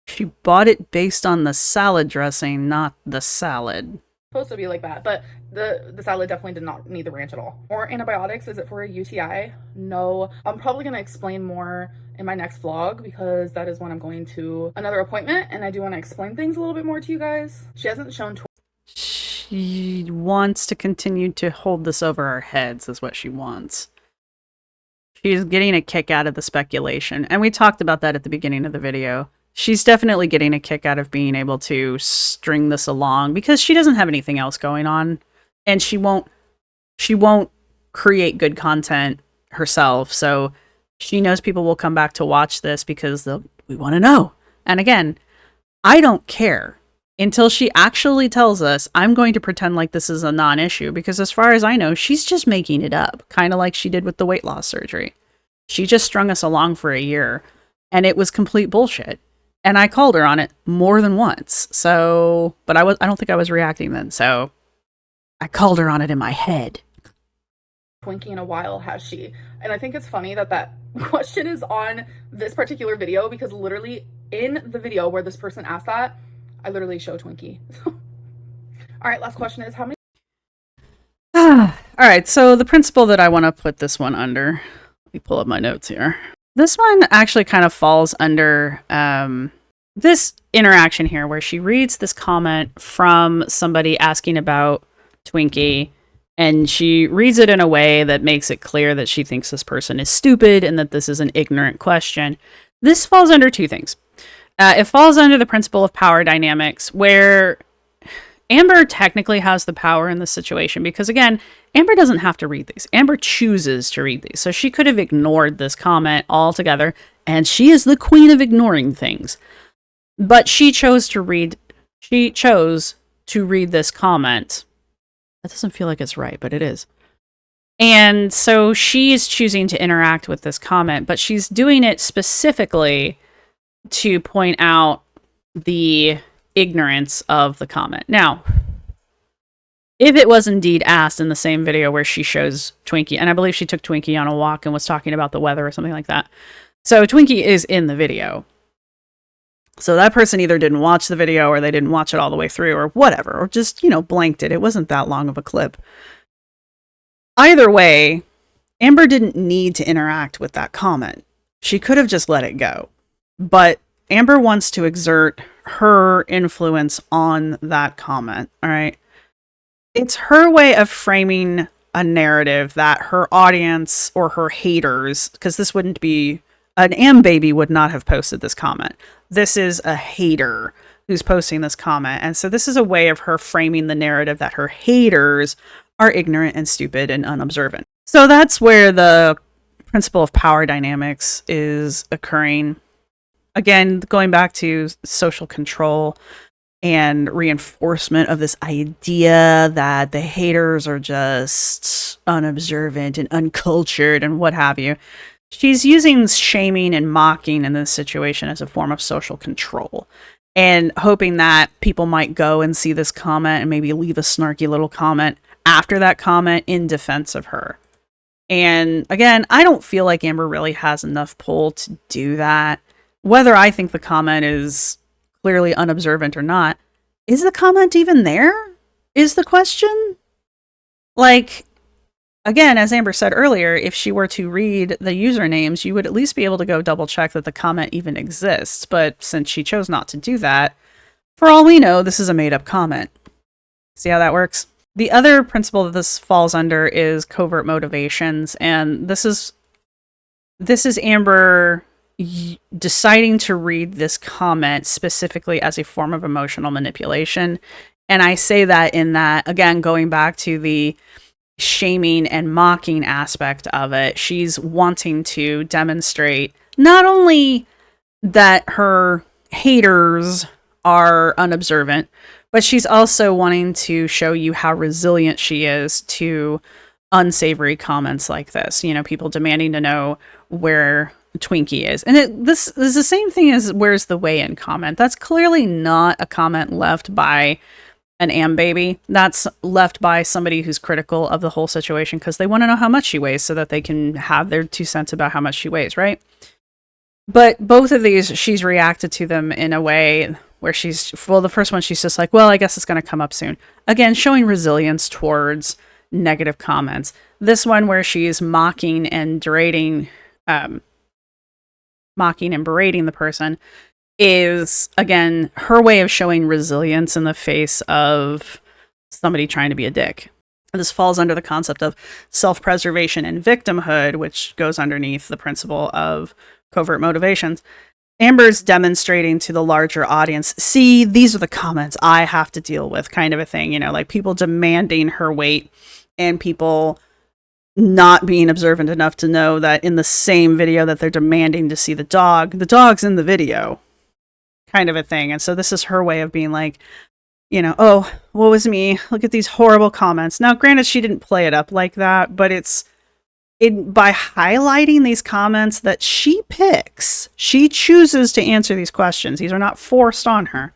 she bought it based on the salad dressing, not the salad. supposed to be like that, but The salad definitely did not need the ranch at all. Or antibiotics, is it for a UTI? No. I'm probably going to explain more in my next vlog because that is when I'm going to another appointment and I do want to explain things a little bit more to you guys. She hasn't shown She wants to continue to hold this over our heads is what she wants. She's getting a kick out of the speculation. And we talked about that at the beginning of the video. She's definitely getting a kick out of being able to string this along because she doesn't have anything else going on. And she won't create good content herself. So she knows people will come back to watch this because we want to know. And again, I don't care until she actually tells us. I'm going to pretend like this is a non-issue because as far as I know, she's just making it up, kind of like she did with the weight loss surgery. She just strung us along for a year and it was complete bullshit. And I called her on it more than once. So, but I don't think I was reacting then. So I called her on it in my head. Twinkie in a while, has she? And I think it's funny that question is on this particular video because literally in the video where this person asked that, I literally show Twinkie. All right, last question is how many? All right, so the principle that I want to put this one under, let me pull up my notes here. This one actually kind of falls under this interaction here where she reads this comment from somebody asking about Twinkie, and she reads it in a way that makes it clear that she thinks this person is stupid and that this is an ignorant question. This falls under two things. It falls under the principle of power dynamics, where Amber technically has the power in this situation because, again, Amber doesn't have to read these. Amber chooses to read these. So she could have ignored this comment altogether, and she is the queen of ignoring things. But she chose to read this comment. That doesn't feel like it's right, but it is. And so she's choosing to interact with this comment, but she's doing it specifically to point out the ignorance of the comment. Now, if it was indeed asked in the same video where she shows Twinkie, and I believe she took Twinkie on a walk and was talking about the weather or something like that. So Twinkie is in the video. So that person either didn't watch the video or they didn't watch it all the way through or whatever, or just, blanked it. It wasn't that long of a clip. Either way, Amber didn't need to interact with that comment. She could have just let it go. But Amber wants to exert her influence on that comment, all right? It's her way of framing a narrative that her audience or her haters, because this wouldn't be, an Am baby would not have posted this comment. This is a hater who's posting this comment. And so this is a way of her framing the narrative that her haters are ignorant and stupid and unobservant. So that's where the principle of power dynamics is occurring. Again, going back to social control and reinforcement of this idea that the haters are just unobservant and uncultured and what have you. She's using shaming and mocking in this situation as a form of social control and hoping that people might go and see this comment and maybe leave a snarky little comment after that comment in defense of her. And again, I don't feel like Amber really has enough pull to do that. Whether I think the comment is clearly unobservant or not, is the comment even there? Is the question? Like, again, as Amber said earlier, if she were to read the usernames, you would at least be able to go double check that the comment even exists. But since she chose not to do that, for all we know, this is a made-up comment. See how that works? The other principle that this falls under is covert motivations, and this is Amber deciding to read this comment specifically as a form of emotional manipulation. And I say that in that, again, going back to the shaming and mocking aspect of it, she's wanting to demonstrate not only that her haters are unobservant, but she's also wanting to show you how resilient she is to unsavory comments like this. People demanding to know where Twinkie is. And this is the same thing as where's the weigh-in comment. That's clearly not a comment left by an Am baby. That's left by somebody who's critical of the whole situation because they want to know how much she weighs so that they can have their 2 cents about how much she weighs, right? But both of these, she's reacted to them in a way where the first one, she's just like, well, I guess it's going to come up soon. Again, showing resilience towards negative comments. This one where she's mocking and berating the person is, again, her way of showing resilience in the face of somebody trying to be a dick. This falls under the concept of self-preservation and victimhood, which goes underneath the principle of covert motivations. Amber's demonstrating to the larger audience, see, these are the comments I have to deal with, kind of a thing, like people demanding her weight and people not being observant enough to know that in the same video that they're demanding to see the dog's in the video, kind of a thing. And so this is her way of being like, oh, woe is me. Look at these horrible comments. Now, granted, she didn't play it up like that, but by highlighting these comments that she picks, she chooses to answer these questions. These are not forced on her.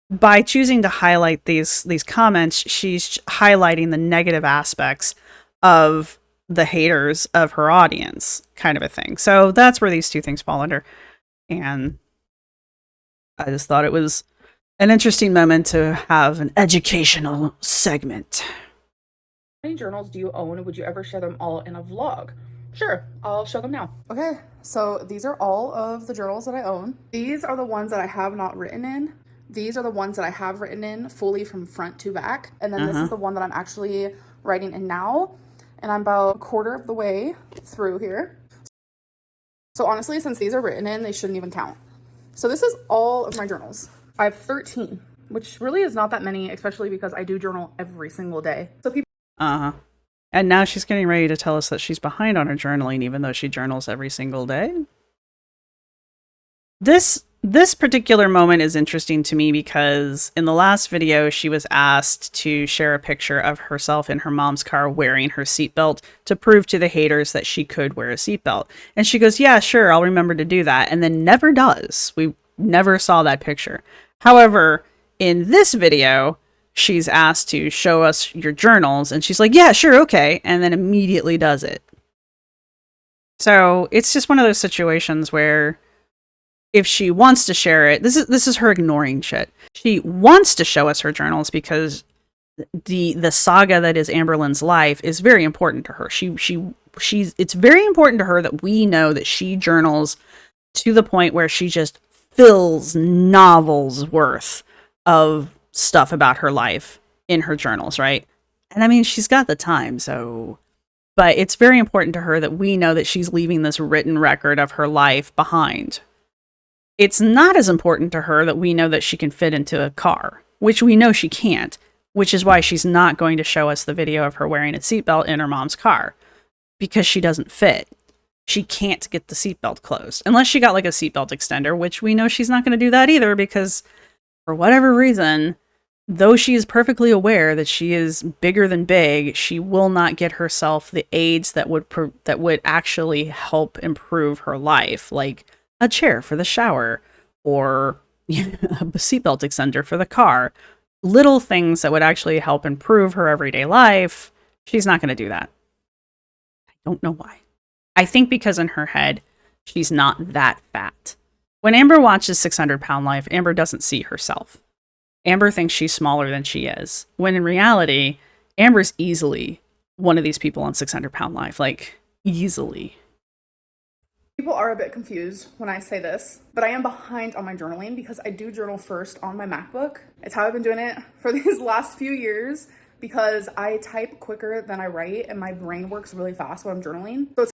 By choosing to highlight these comments, she's highlighting the negative aspects of the haters of her audience, kind of a thing. So that's where these two things fall under. And I just thought it was an interesting moment to have an educational segment. How many journals do you own? Would you ever share them all in a vlog? Sure, I'll show them now. Okay, so these are all of the journals that I own. These are the ones that I have not written in. These are the ones that I have written in fully from front to back. And then this is the one that I'm actually writing in now. And I'm about a quarter of the way through here. So honestly, since these are written in, they shouldn't even count. So this is all of my journals. I have 13, which really is not that many, especially because I do journal every single day. So people. And now she's getting ready to tell us that she's behind on her journaling, even though she journals every single day. This particular moment is interesting to me because in the last video, she was asked to share a picture of herself in her mom's car wearing her seatbelt to prove to the haters that she could wear a seatbelt. And she goes, yeah, sure, I'll remember to do that. And then never does. We never saw that picture. However, in this video, she's asked to show us your journals, and she's like, yeah, sure, okay, and then immediately does it. So it's just one of those situations where if she wants to share it, this is her ignoring shit. She wants to show us her journals because the saga that is Amberlynn's life is very important to her. It's very important to her that we know that she journals to the point where she just fills novels worth of stuff about her life in her journals, right? And I mean, she's got the time, so. But it's very important to her that we know that she's leaving this written record of her life behind. It's not as important to her that we know that she can fit into a car, which we know she can't, which is why she's not going to show us the video of her wearing a seatbelt in her mom's car, because she doesn't fit. She can't get the seatbelt closed, unless she got like a seatbelt extender, which we know she's not going to do that either, because for whatever reason, though she is perfectly aware that she is bigger than big, she will not get herself the aids that would actually help improve her life, like a chair for the shower or a seatbelt extender for the car. Little things that would actually help improve her everyday life. She's not going to do that. I don't know why. I think because in her head, she's not that fat. When Amber watches 600 Pound Life, Amber doesn't see herself. Amber thinks she's smaller than she is, when in reality, Amber's easily one of these people on 600 Pound Life, like easily. People are a bit confused when I say this, but I am behind on my journaling because I do journal first on my MacBook. It's how I've been doing it for these last few years because I type quicker than I write and my brain works really fast when I'm journaling. So it's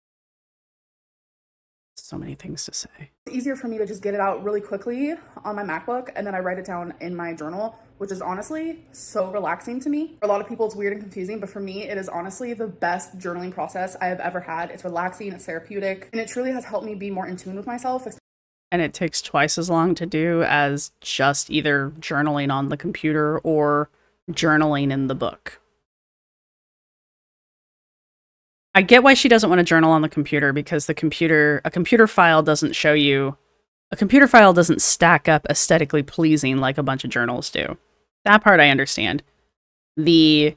so many things to say. It's easier for me to just get it out really quickly on my MacBook and then I write it down in my journal, which is honestly so relaxing to me. For a lot of people, it's weird and confusing, but for me, it is honestly the best journaling process I have ever had. It's relaxing, it's therapeutic, and it truly has helped me be more in tune with myself. And it takes twice as long to do as just either journaling on the computer or journaling in the book. I get why she doesn't want to journal on the computer, because a computer file doesn't stack up aesthetically pleasing like a bunch of journals do. That part I understand. The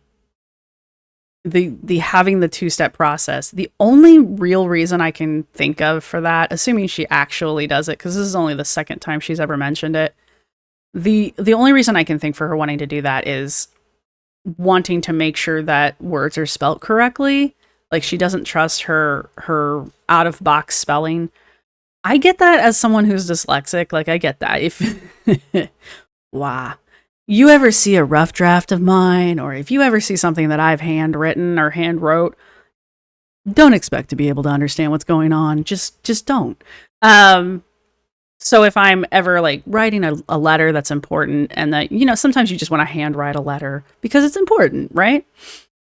having the two-step process, the only real reason I can think of for that, assuming she actually does it, because this is only the second time she's ever mentioned it, The only reason I can think for her wanting to do that is wanting to make sure that words are spelt correctly. Like she doesn't trust her out of box spelling. I get that as someone who's dyslexic. Like I get that. If wow. You ever see a rough draft of mine, or if you ever see something that I've handwritten or hand wrote, don't expect to be able to understand what's going on. Just don't. So if I'm ever like writing a letter that's important, and that, you know, sometimes you just want to handwrite a letter because it's important, right?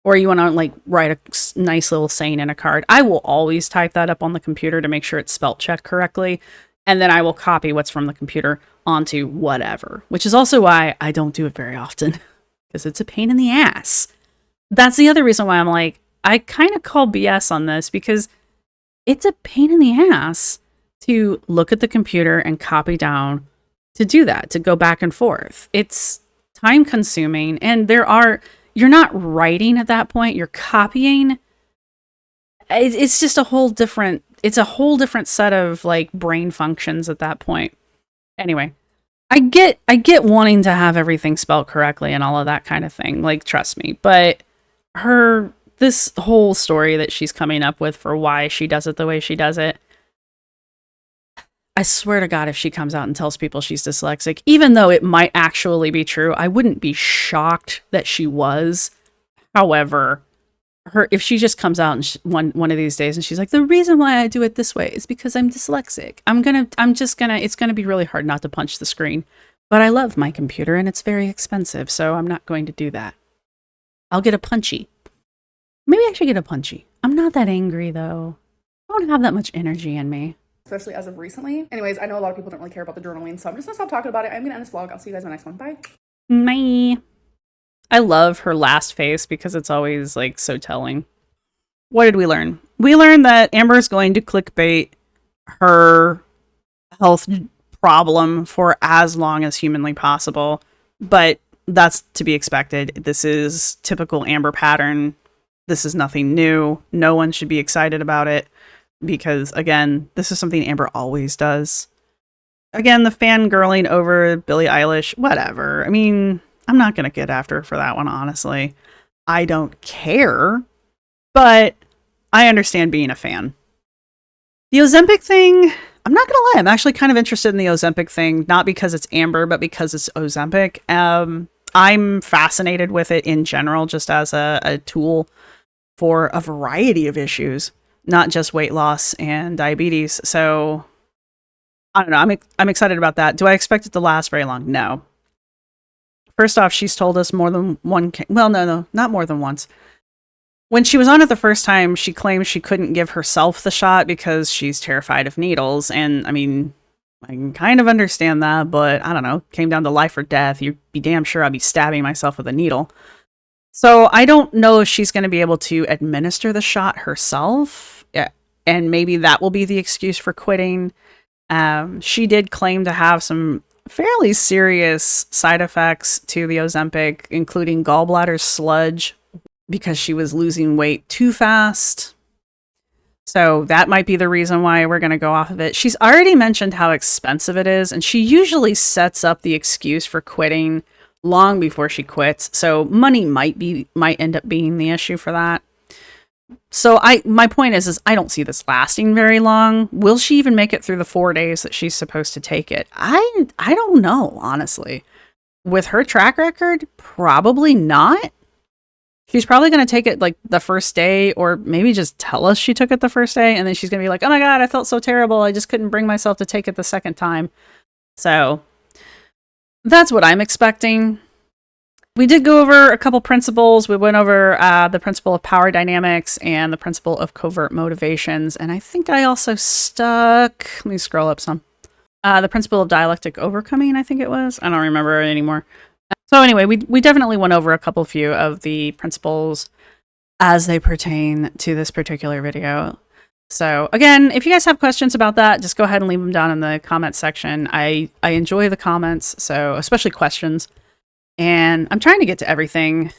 Or you want to like write a nice little saying in a card. I will always type that up on the computer to make sure it's spelt checked correctly. And then I will copy what's from the computer onto whatever, which is also why I don't do it very often because it's a pain in the ass. That's the other reason why I'm like, I kind of call BS on this, because it's a pain in the ass to look at the computer and copy down, to do that, to go back and forth. It's time consuming, and you're not writing at that point, you're copying. It's just a whole different set of like brain functions at that point. Anyway, I get wanting to have everything spelled correctly and all of that kind of thing. Like, trust me, but this whole story that she's coming up with for why she does it the way she does it, I swear to God, if she comes out and tells people she's dyslexic, even though it might actually be true, I wouldn't be shocked that she was. However, if she just comes out and one of these days and she's like, the reason why I do it this way is because I'm dyslexic, it's gonna be really hard not to punch the screen. But I love my computer and it's very expensive, so I'm not going to do that. I'll get a punchy. Maybe I should get a punchy. I'm not that angry though. I don't have that much energy in me. Especially as of recently. Anyways, I know a lot of people don't really care about the journaling, so I'm just gonna stop talking about it. I'm gonna end this vlog. I'll see you guys in the next one. Bye. Bye. I love her last face because it's always like so telling. What did we learn? We learned that Amber is going to clickbait her health problem for as long as humanly possible, but that's to be expected. This is typical Amber pattern. This is nothing new. No one should be excited about it because, again, this is something Amber always does. Again, the fangirling over Billie Eilish, whatever. I mean, I'm not going to get after her for that one, honestly. I don't care, but I understand being a fan. The Ozempic thing, I'm not going to lie, I'm actually kind of interested in the Ozempic thing, not because it's Amber, but because it's Ozempic. I'm fascinated with it in general, just as a tool for a variety of issues, not just weight loss and diabetes. So, I don't know, I'm excited about that. Do I expect it to last very long? No. First off, she's told us more than one... Well, no, not more than once. When she was on it the first time, she claimed she couldn't give herself the shot because she's terrified of needles. And, I mean, I can kind of understand that, but I don't know. Came down to life or death. You'd be damn sure I'd be stabbing myself with a needle. So I don't know if she's going to be able to administer the shot herself. Yeah, and maybe that will be the excuse for quitting. She did claim to have some fairly serious side effects to the Ozempic, including gallbladder sludge, because she was losing weight too fast. So that might be the reason why we're going to go off of it. She's already mentioned how expensive it is, and she usually sets up the excuse for quitting long before she quits. So money might end up being the issue for that. So my point is I don't see this lasting very long. Will she even make it through the 4 days that she's supposed to take it? I don't know, honestly. With her track record, probably not. She's probably going to take it like the first day, or maybe just tell us she took it the first day, and then she's going to be like, oh my God, I felt so terrible. I just couldn't bring myself to take it the second time. So that's what I'm expecting. We did go over a couple principles. We went over the principle of power dynamics and the principle of covert motivations. And I think I also stuck... Let me scroll up some. The principle of dialectic overcoming, I think it was. I don't remember it anymore. So anyway, we definitely went over a few of the principles as they pertain to this particular video. So again, if you guys have questions about that, just go ahead and leave them down in the comments section. I enjoy the comments, so especially questions. And I'm trying to get to everything.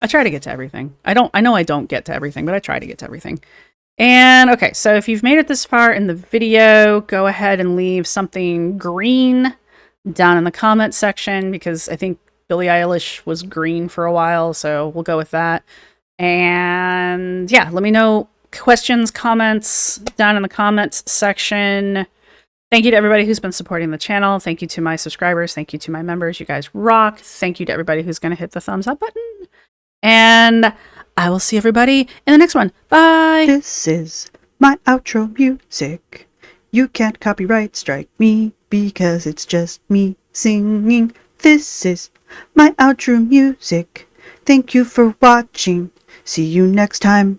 I try to get to everything. I know I don't get to everything, but I try to get to everything. And okay, so if you've made it this far in the video, go ahead and leave something green down in the comments section, because I think Billie Eilish was green for a while, so we'll go with that. And yeah, let me know questions, comments down in the comments section. Thank you to everybody who's been supporting the channel. Thank you to my subscribers. Thank you to my members. You guys rock. Thank you to everybody who's going to hit the thumbs up button. And I will see everybody in the next one. Bye. This is my outro music. You can't copyright strike me because it's just me singing. This is my outro music. Thank you for watching. See you next time.